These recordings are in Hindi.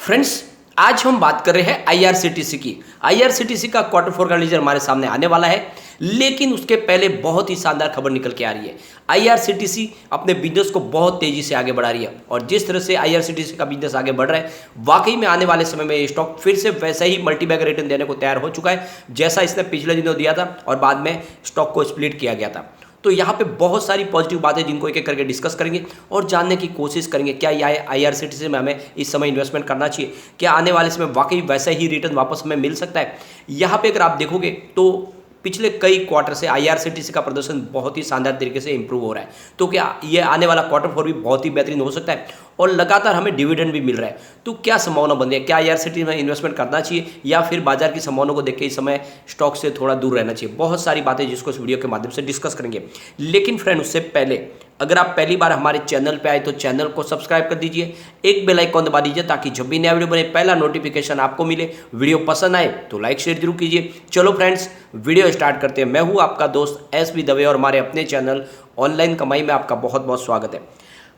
फ्रेंड्स, आज हम बात कर रहे हैं आईआरसीटीसी की। आईआरसीटीसी का क्वार्टर फोर का रिजल्ट हमारे सामने आने वाला है, लेकिन उसके पहले बहुत ही शानदार खबर निकल के आ रही है। आईआरसीटीसी अपने बिजनेस को बहुत तेजी से आगे बढ़ा रही है और जिस तरह से आईआरसीटीसी का बिजनेस आगे बढ़ रहा है, वाकई में आने वाले समय में ये स्टॉक फिर से वैसे ही मल्टीबैगर रिटर्न देने को तैयार हो चुका है, जैसा इसने पिछले दिनों दिया था और बाद में स्टॉक को स्प्लिट किया गया था। तो यहाँ पे बहुत सारी पॉजिटिव बातें जिनको एक एक करके डिस्कस करेंगे और जानने की कोशिश करेंगे क्या ये आईआरसीटीसी में हमें इस समय इन्वेस्टमेंट करना चाहिए, क्या आने वाले समय वाकई वैसा ही रिटर्न वापस हमें मिल सकता है। यहाँ पे अगर आप देखोगे तो पिछले कई क्वार्टर से आईआरसीटीसी का प्रदर्शन बहुत ही शानदार तरीके से इंप्रूव हो रहा है। तो क्या ये आने वाला क्वार्टर फोर भी बहुत ही बेहतरीन हो सकता है और लगातार हमें डिविडेंड भी मिल रहा है। तो क्या संभावना बन रही है, क्या आईआरसीटीसी में इन्वेस्टमेंट करना चाहिए या फिर बाजार की संभावनाओं को देख के इस समय स्टॉक से थोड़ा दूर रहना चाहिए। बहुत सारी बातें जिसको इस वीडियो के माध्यम से डिस्कस करेंगे, लेकिन फ्रेंड उससे पहले अगर आप पहली बार हमारे चैनल पे आए तो चैनल को सब्सक्राइब कर दीजिए, एक बेल आइकॉन दबा दीजिए ताकि जब भी नया वीडियो बने पहला नोटिफिकेशन आपको मिले। वीडियो पसंद आए तो लाइक शेयर जरूर कीजिए। चलो फ्रेंड्स, वीडियो स्टार्ट करते हैं। मैं हूं आपका दोस्त एसबी दवे और हमारे अपने चैनल ऑनलाइन कमाई में आपका बहुत बहुत स्वागत है।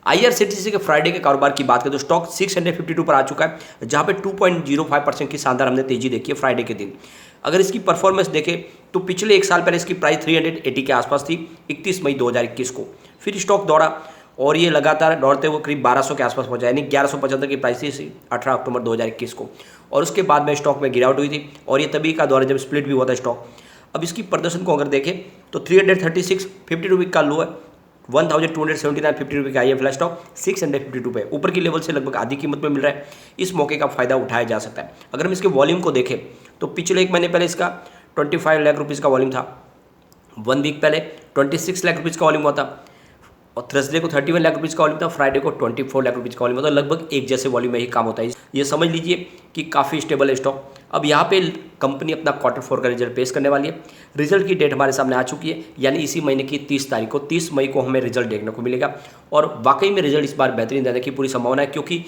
आईआरसीटीसी के फ्राइडे के कारोबार की बात करें तो स्टॉक 652 पर आ चुका है, जहां पे 2.05% की शानदार हमने तेजी देखी है फ्राइडे के दिन। अगर इसकी परफॉर्मेंस देखें तो पिछले एक साल पहले इसकी प्राइस 380 के आसपास थी 31 मई 2021 को। फिर स्टॉक दौड़ा और ये लगातार दौड़ते हुए करीब 1200 के आसपास पहुंचा, यानी 1175 की प्राइस थी 18 अक्टूबर 2021 को। और उसके बाद में स्टॉक में गिरावट हुई थी और ये तभी का दौर है जब स्प्लिट भी हुआ था स्टॉक। अब इसकी प्रदर्शन को अगर देखें तो 336 50 रुपये का लो है, 1279.50 रुपये का आई है फ्लैश स्टॉक 652 पे ऊपर की लेवल से लगभग आधी कीमत में मिल रहा है। इस मौके का फायदा उठाया जा सकता है। अगर हम इसके वॉल्यूम को देखें तो पिछले एक महीने पहले इसका 25 लाख रुपीज़ का वॉल्यूम था, 1 वीक पहले 26 लाख रुपीज़ का वॉल्यूम हुआ था और थर्सडे को 31 लाख रुपीज़ का वॉल्यूम था, फ्राइडे को 24 लाख रुपीज़ का वॉल्यूम होता है। लगभग एक जैसे वॉल्यूम में ही काम होता है। ये समझ लीजिए कि काफ़ी स्टेबल है स्टॉक। अब यहाँ पे कंपनी अपना क्वार्टर फोर का रिजल्ट पेश करने वाली है। रिजल्ट की डेट हमारे सामने आ चुकी है, यानी इसी महीने की 30 तारीख को 30 मई को हमें रिजल्ट देखने को मिलेगा और वाकई में रिजल्ट इस बार बेहतरीन देने की पूरी संभावना है, क्योंकि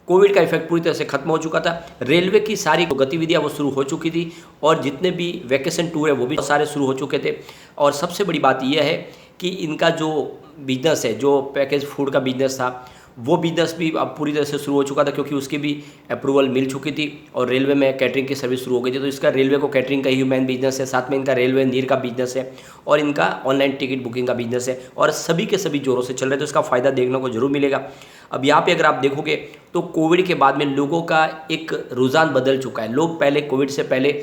कोविड का इफेक्ट पूरी तरह से खत्म हो चुका था। रेलवे की सारी गतिविधियां वो शुरू हो चुकी थी और जितने भी वैकेशन टूर है वो भी सारे शुरू हो चुके थे। और सबसे बड़ी बात यह है कि इनका जो बिजनेस है, जो पैकेज फूड का बिजनेस था, वो बिजनेस भी अब पूरी तरह से शुरू हो चुका था, क्योंकि उसकी भी अप्रूवल मिल चुकी थी और रेलवे में कैटरिंग की सर्विस शुरू हो गई थी। तो इसका रेलवे को कैटरिंग का ही मेन बिजनेस है, साथ में इनका रेलवे नीर का बिजनेस है और इनका ऑनलाइन टिकट बुकिंग का बिजनेस है और सभी के सभी जोरों से चल रहे हैं। तो इसका फायदा देखने को जरूर मिलेगा। अब यहाँ पे अगर आप देखोगे तो कोविड के बाद में लोगों का एक रुझान बदल चुका है। लोग पहले कोविड से पहले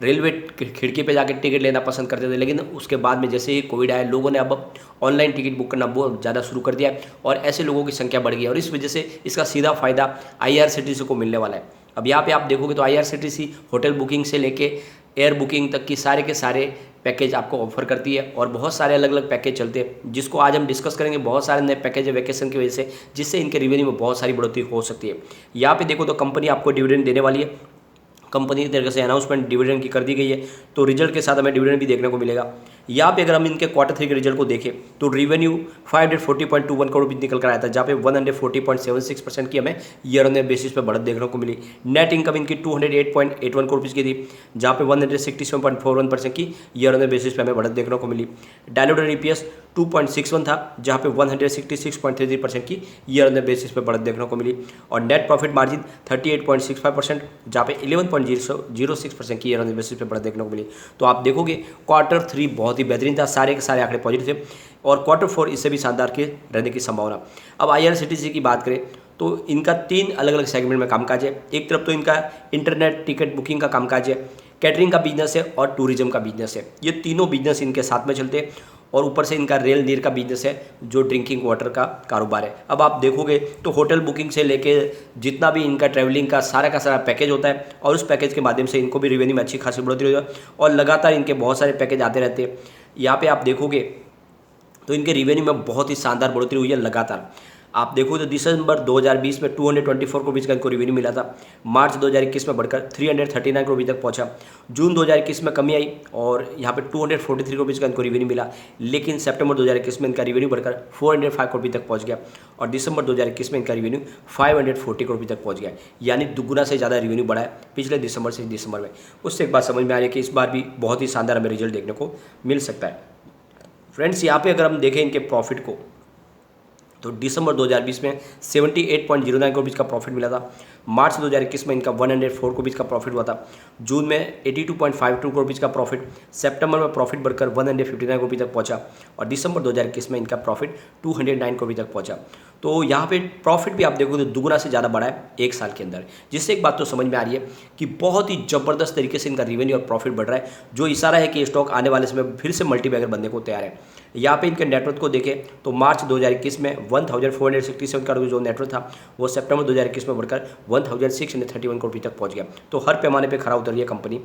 रेलवे खिड़की पे जाकर टिकट लेना पसंद करते थे, लेकिन उसके बाद में जैसे ही कोविड आया लोगों ने अब ऑनलाइन टिकट बुक करना बहुत ज़्यादा शुरू कर दिया है और ऐसे लोगों की संख्या बढ़ गई है और इस वजह से इसका सीधा फायदा आईआरसीटीसी को मिलने वाला है। अब यहाँ पे आप देखोगे तो आईआरसीटीसी होटल बुकिंग से लेके एयर बुकिंग तक की सारे के सारे पैकेज आपको ऑफर करती है और बहुत सारे अलग अलग पैकेज चलते हैं, जिसको आज हम डिस्कस करेंगे। बहुत सारे नए पैकेज है वैकेशन की वजह से, जिससे इनके रेवेन्यू में बहुत सारी बढ़ोतरी हो सकती है। यहाँ पे देखो तो कंपनी आपको डिविडेंड देने वाली है। कंपनी की तरफ से अनाउंसमेंट डिविडेंड की कर दी गई है, तो रिजल्ट के साथ हमें डिविडेंड भी देखने को मिलेगा। यहाँ पे अगर हम इनके क्वार्टर थ्री के रिजल्ट को देखें तो रेवेन्यू 540.21 करोड़ रुपये निकल कर आया था, जहाँ पे 140.76% की हमें ईयर ऑन ईयर बेसिस पे बढ़त देखने को मिली। नेट इनकम इनकी 208.81 करोड़ रुपीज़ की थी, जहाँ पे 167.41% की ईयर ऑन ईयर बेसिस पे हमें बढ़त देखने को मिली। डायलूटेड ईपीएस 2.61 था, जहाँ पे 166.33% की ईयर ऑन ईयर बेसिस पे बढ़त देखने को मिली और नेट प्रॉफिट मार्जिन 38.65%, जहाँ पे 11.06% की ईयर ऑन ईयर बेसिस पे बढ़त देखने को मिली। तो आप देखोगे क्वार्टर थ्री बहुत ही बेहतरीन था, सारे के सारे आंकड़े पॉजिटिव थे और क्वार्टर फोर इससे भी शानदार के रहने की संभावना। अब आईआरसीटीसी की बात करें तो इनका 3 अलग अलग सेगमेंट में कामकाज है। एक तरफ तो इनका इंटरनेट टिकट बुकिंग का कामकाज है, कैटरिंग का बिजनेस है और टूरिज्म का बिजनेस है। ये तीनों बिजनेस इनके साथ में चलते हैं और ऊपर से इनका रेल नीर का बिजनेस है, जो ड्रिंकिंग वाटर का कारोबार है। अब आप देखोगे तो होटल बुकिंग से लेके जितना भी इनका ट्रैवलिंग का सारा पैकेज होता है और उस पैकेज के माध्यम से इनको भी रेवेन्यू में अच्छी खासी बढ़ोतरी होती है और लगातार इनके बहुत सारे पैकेज आते रहते हैं। यहाँ पे आप देखोगे तो इनके रेवेन्यू में बहुत ही शानदार बढ़ोतरी हुई है लगातार। आप देखो तो दिसंबर 2020 में 224 करोड़ रुपये का इनको रेवेन्यू मिला था, मार्च 2021 में बढ़कर 339 करोड़ रुपये तक पहुंचा, जून 2021 में कमी आई और यहाँ पे 243 करोड़ रुपये का इनको रेवेन्यू मिला, लेकिन सितंबर 2021 में इनका रेवेन्यू बढ़कर 405 करोड़ रुपये तक पहुंच गया और दिसंबर 2021 में इनका रेवेन्यू 540 करोड़ रुपये तक पहुँच गया, यानी दुगुना से ज़्यादा रेवेन्यू बढ़ा है पिछले दिसंबर से दिसंबर में। उससे एक बात समझ में आ रही है कि इस बार भी बहुत ही शानदार हमें रिजल्ट देखने को मिल सकता है। फ्रेंड्स, यहाँ पे अगर हम देखें इनके प्रॉफिट को तो दिसंबर 2020 में 78.09 करोड़ रुपीज़ का प्रॉफिट मिला था। मार्च 2021 में इनका 104 करोड़ रुपीज़ का प्रॉफिट हुआ था। जून में 82.52 करोड़ रुपीज़ का प्रॉफिट। सितंबर में प्रॉफिट बढ़कर 159 करोड़ रुपये तक पहुंचा और दिसंबर 2021 में इनका प्रॉफिट 209 करोड़ रुपये तक पहुंचा। तो यहाँ पे प्रॉफिट भी आप देखोगे तो दुगुना से ज़्यादा बढ़ा है एक साल के अंदर, जिससे एक बात तो समझ में आ रही है कि बहुत ही ज़बरदस्त तरीके से इनका रेवेन्यू और प्रॉफिट बढ़ रहा है, जो इशारा है कि ये स्टॉक आने वाले समय में फिर से मल्टीबैगर बनने को तैयार है। यहाँ पे इनके नेटवर्थ को देखें तो मार्च 2021 में 1467 करोड़ जो नेटवर्थ था वो सितंबर 2021 में बढ़कर 1631 करोड़ रुपये तक पहुँच गया। तो हर पैमाने पर खरा उतर रही है कंपनी।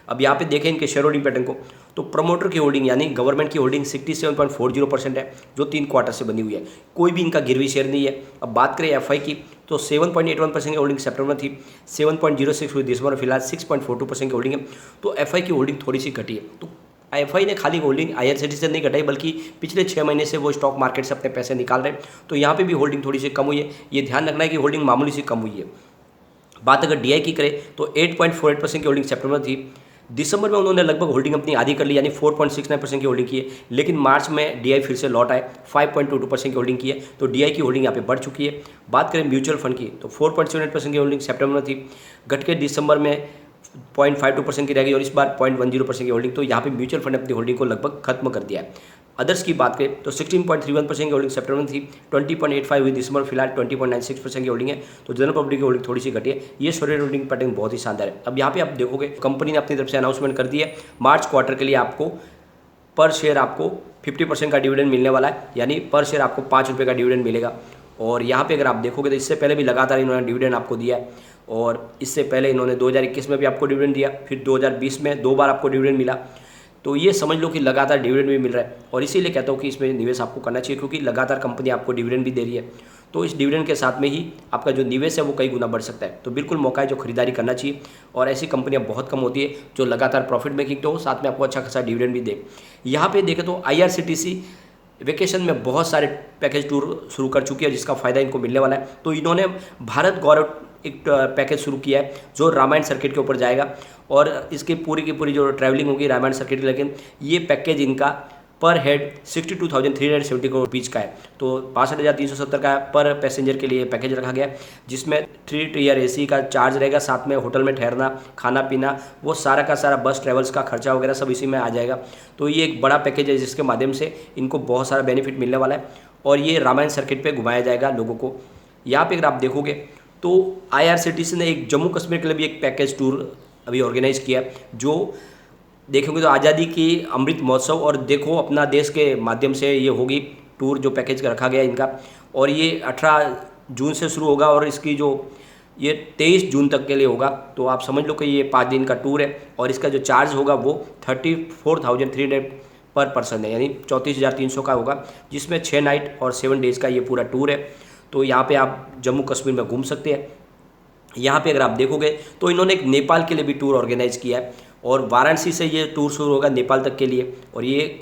अब यहाँ पे देखें इनके शेयर होल्डिंग पैटर्न को, तो प्रमोटर की होल्डिंग यानी गवर्नमेंट की होल्डिंग 67.40% है, जो 3 क्वार्टर से बनी हुई है। कोई भी इनका गिरवी शेयर नहीं है। अब बात करें एफआई की तो 7.81% की होल्डिंग सितंबर में थी, 7.06 हुई दिसंबर में, फिलहाल 6.42% की होल्डिंग है। तो एफआई की होल्डिंग थोड़ी सी घटी है। तो एफआई ने खाली होल्डिंग आईआरसीटीसी से नहीं घटाई, बल्कि पिछले 6 महीने से वो स्टॉक मार्केट से अपने पैसे निकाल रहे हैं। तो यहाँ पे भी होल्डिंग थोड़ी सी कम हुई है। ये ध्यान रखना है कि होल्डिंग मामूली सी कम हुई है। बात अगर डीआई की करें तो 8.48% की होल्डिंग सितंबर में थी। दिसंबर में उन्होंने लगभग होल्डिंग अपनी आधी कर ली, यानी 4.69% की होल्डिंग की है। लेकिन मार्च में डीआई फिर से लौट आए, 5.22% की होल्डिंग की है। तो डीआई की होल्डिंग यहाँ पे बढ़ चुकी है। बात करें म्यूचुअल फंड की तो 4.78% की होल्डिंग सितंबर में थी, घट के दिसंबर में 0.52% की रह गई और इस बार 0.10% की होल्डिंग। तो यहाँ पे म्यूचुअल फंड अपनी होल्डिंग को लगभग खत्म कर दिया है। अदर्स की बात करें तो 16.31% की होल्डिंग सितंबर में थी, 20.85 हुई दिसंबर, फिलहाल 20.96% की होल्डिंग है। तो जनरल पब्लिक की होल्डिंग थोड़ी सी घटी है। ये शेयर होल्डिंग पैटर्न बहुत ही शानदार है। अब यहाँ पे आप देखोगे कंपनी ने अपनी तरफ से अनाउंसमेंट कर दी है, मार्च क्वार्टर के लिए आपको पर शेयर आपको 50% का डिविडेंड मिलने वाला है, यानी पर शेयर आपको 5 रुपये का डिविडेंड मिलेगा। और यहाँ पे अगर आप देखोगे तो इससे पहले भी लगातार इन्होंने डिविडेंड आपको दिया है, और इससे पहले इन्होंने 2021 में भी आपको डिविडेंड दिया, फिर 2020 में 2 बार आपको डिविडेंड मिला। तो ये समझ लो कि लगातार डिविडेंड भी मिल रहा है, और इसीलिए कहता हूँ कि इसमें निवेश आपको करना चाहिए, क्योंकि लगातार कंपनी आपको डिविडेंड भी दे रही है। तो इस डिविडेंड के साथ में ही आपका जो निवेश है वो कई गुना बढ़ सकता है। तो बिल्कुल मौका है जो खरीदारी करना चाहिए, और ऐसी कंपनियां बहुत कम होती है जो लगातार प्रॉफिट मेकिंग तो हो, साथ में आपको अच्छा खासा डिविडेंड भी दे। यहाँ पे देखें तो आईआरसीटीसी वेकेशन में बहुत सारे पैकेज टूर शुरू कर चुकी है, जिसका फ़ायदा इनको मिलने वाला है। तो इन्होंने भारत गौरव एक पैकेज शुरू किया है जो रामायण सर्किट के ऊपर जाएगा, और इसकी पूरी की पूरी जो ट्रैवलिंग होगी रामायण सर्किट की। लेकिन ये पैकेज इनका पर हेड 62,370 करोड़ रुपीज़ का है। तो 62,370 का पर पैसेंजर के लिए पैकेज रखा गया है, जिसमें 3 टियर एसी का चार्ज रहेगा, साथ में होटल में ठहरना, खाना पीना, वो सारा का सारा बस ट्रेवल्स का खर्चा वगैरह सब इसी में आ जाएगा। तो ये एक बड़ा पैकेज है जिसके माध्यम से इनको बहुत सारा बेनिफिट मिलने वाला है, और ये रामायण सर्किट पर घुमाया जाएगा लोगों को। यहाँ पर अगर आप देखोगे तो आईआरसीटीसी ने एक जम्मू कश्मीर के लिए भी एक पैकेज टूर अभी ऑर्गेनाइज किया, जो देखोगे तो आज़ादी की अमृत महोत्सव और देखो अपना देश के माध्यम से ये होगी टूर, जो पैकेज रखा गया इनका। और ये 18 जून से शुरू होगा और इसकी जो ये 23 जून तक के लिए होगा। तो आप समझ लो कि ये 5 दिन का टूर है, और इसका जो चार्ज होगा वो 34,300 पर पर्सन है, यानी 34,300 का होगा, जिसमें 6 नाइट और 7 डेज़ का ये पूरा टूर है। तो यहाँ पे आप जम्मू कश्मीर में घूम सकते हैं। यहाँ पे अगर आप देखोगे तो इन्होंने एक नेपाल के लिए भी टूर ऑर्गेनाइज किया है, और वाराणसी से ये टूर शुरू होगा नेपाल तक के लिए, और ये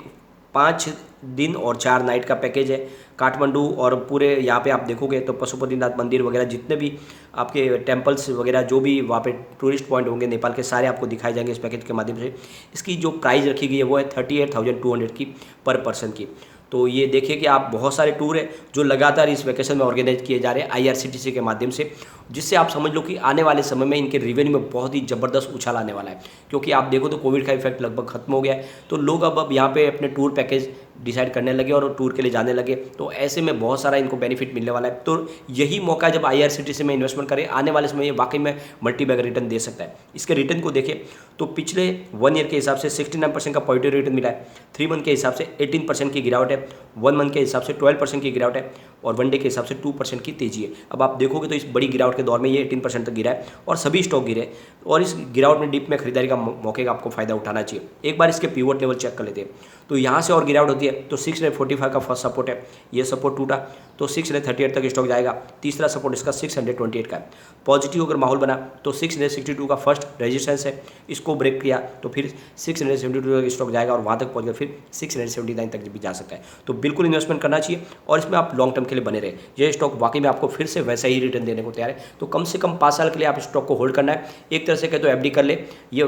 5 दिन और 4 नाइट का पैकेज है। काठमांडू और पूरे यहाँ पे आप देखोगे तो पशुपतिनाथ मंदिर वगैरह जितने भी आपके टेम्पल्स वगैरह जो भी वहाँ पे टूरिस्ट पॉइंट होंगे नेपाल के, सारे आपको दिखाए जाएंगे इस पैकेज के माध्यम से। इसकी जो प्राइस रखी गई है वो है 38,200 की पर पर्सन की। तो ये देखिए कि आप बहुत सारे टूर है जो लगातार इस वेकेशन में ऑर्गेनाइज किए जा रहे हैं आईआरसीटीसी के माध्यम से, जिससे आप समझ लो कि आने वाले समय में इनके रेवेन्यू में बहुत ही ज़बरदस्त उछाल आने वाला है। क्योंकि आप देखो तो कोविड का इफेक्ट लगभग खत्म हो गया है, तो लोग अब यहाँ पे अपने टूर पैकेज डिसाइड करने लगे और टूर के लिए जाने लगे। तो ऐसे में बहुत सारा इनको बेनिफिट मिलने वाला है। तो यही मौका है जब आईआरसीटीसी में इन्वेस्टमेंट करें, आने वाले समय ये वाकई में मल्टीबैगर रिटर्न दे सकता है। इसके रिटर्न को देखें तो पिछले 1 ईयर के हिसाब से 69% का पॉजिटिव रिटर्न मिला है, 3 मंथ के हिसाब से 18% की गिरावट है, 1 मंथ के हिसाब से 12% की गिरावट है, और 1 डे के हिसाब से 2% की तेजी है। अब आप देखोगे तो इस बड़ी गिरावट के दौर में ये 18% तक गिरा है, और सभी स्टॉक गिरे, और इस गिरावट में डिप में खरीदारी का मौके का आपको फायदा उठाना चाहिए। एक बार इसके पिवट लेवल चेक कर लेते हैं, तो यहाँ से और गिरावट होती है तो 645 का फर्स्ट सपोर्ट है, ये सपोर्ट टूटा तो 638 तक स्टॉक जाएगा। तीसरा सपोर्ट इसका 628 का है। पॉजिटिव अगर माहौल बना तो 662 का फर्स्ट रेजिस्टेंस है, इसको ब्रेक किया तो फिर 672 तक स्टॉक जाएगा, और वहाँ तक पहुँच गया फिर 679 तक भी जा सकता है। तो बिल्कुल इन्वेस्टमेंट करना चाहिए, और इसमें आप लॉन्ग टर्म के लिए बने रहे। ये स्टॉक वाकई में आपको फिर से वैसा ही रिटर्न देने को तैयार है। तो कम से कम 5 साल के लिए आप स्टॉक को होल्ड करना है। एक तरह से कहे तो एफडी कर ले, ये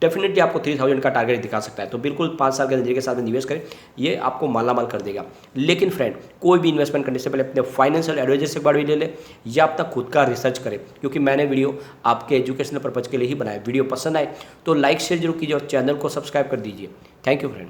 डेफिनेटली आपको 3000 का टारगेट दिखा सकता है। तो बिल्कुल 5 साल के नजरिए के साथ निवेश करें, ये आपको मालामाल कर देगा। लेकिन फ्रेंड, कोई भी इन्वेस्टमेंट करने से पहले अपने फाइनेंशियल एडवाइजर से एक बार वीडियो ले या अपना खुद का रिसर्च करें, क्योंकि मैंने वीडियो आपके एजुकेशनल पर्पज के लिए ही बनाया। वीडियो पसंद आए तो लाइक शेयर जरूर कीजिए और चैनल को सब्सक्राइब कर दीजिए। Thank you friend.